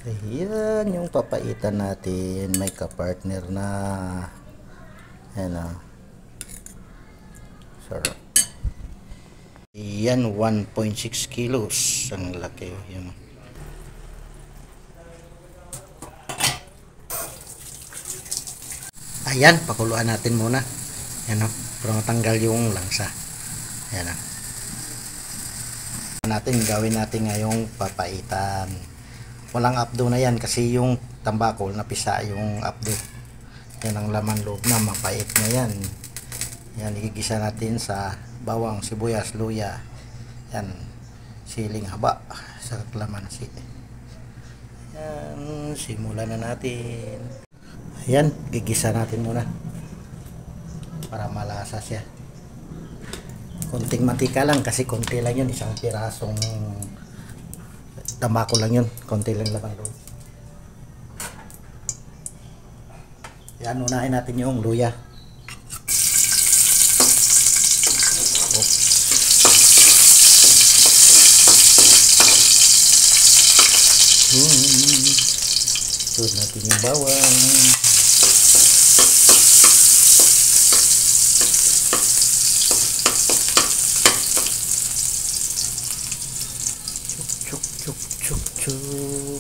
Ayan yung papaitan natin, may kapartner na. Ayan o. Sarap. Ayan, 1.6 kilos. Ang laki o. Ayan. Ayan, pakuluan natin muna. Ayan o, para matanggal yung langsa. Ayan o. Gawin natin ngayong papaitan. Walang abdo na yan kasi yung tambakol napisa yung abdo. Yan ang laman loob na, mapait na yan. Yan, igigisa natin sa bawang, sibuyas, luya. Yan, siling haba sa kalamansi. Yan, simulan na natin. Ayan, gigisa natin muna para malasa siya. Konting mantika lang kasi konti lang yun, isang pirasong tambako lang yun, konti lang laman loob. Yan, unahin natin yung luya. Sunod natin yung bawang. Chuk.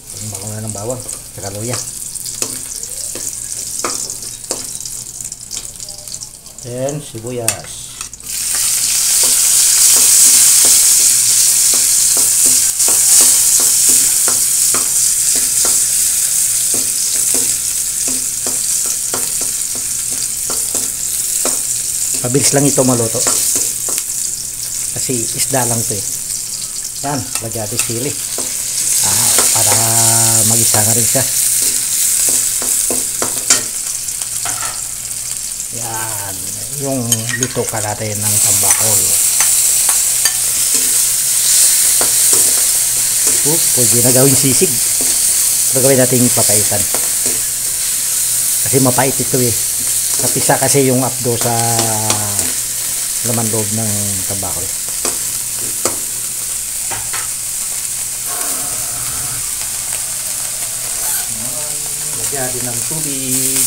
Ang bango na ng bawang saka luya. Then sibuyas. Mabilis lang ito maluto kasi isda lang to eh. Yan, lagyan natin sili para magisa na rin siya. Yan, yung luto ka natin ng tambakol. Pwede na gawin sisig. Pero gawin natin papaitan kasi mapait ito eh. Napisa kasi yung abdo sa laman loob ng tambakol. Lagyan din ng tubig.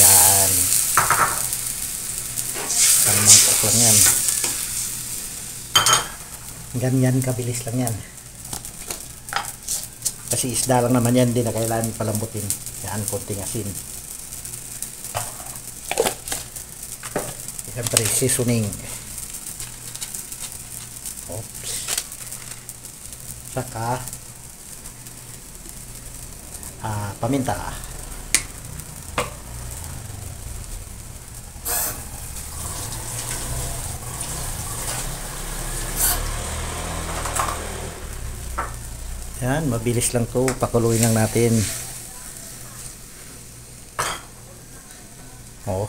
Yan. Isang mangkok lang yan. Ganyan kabilis lang yan. Kasi isda lang naman yan, hindi na kailangan palambutin. Yan, konting asin. Siyempre, seasoning. Oops. Saka paminta. Yan, mabilis lang to. Pakuluin lang natin. Oh,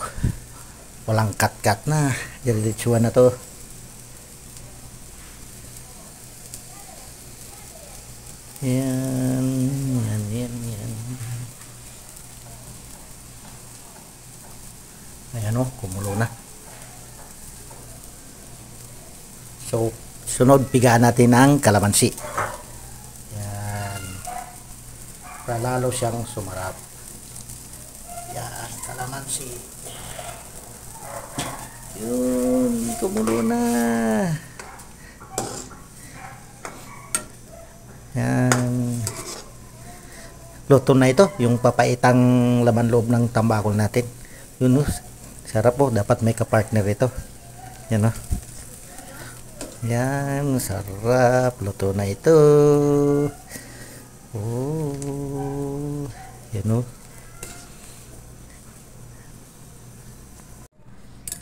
walang cut-cut na. Diretsuhan na to. Yan. Ayan o, kumulo na. So, sunod, pigaan natin ang kalamansi. Yan. Para lalo siyang sumarap. Yan, kalamansi. Yun, kumulo na. Yan. Luto na ito, yung papaitang laman loob ng tambakol natin. Yun o, sarap po, dapat may kapartner ito. Yan o. Yan, sarap. Luto na ito. Oh, yan o.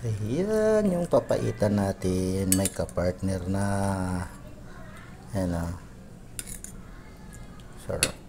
Ayan yung papaitan natin, may kapartner na. Yan o. Sarap.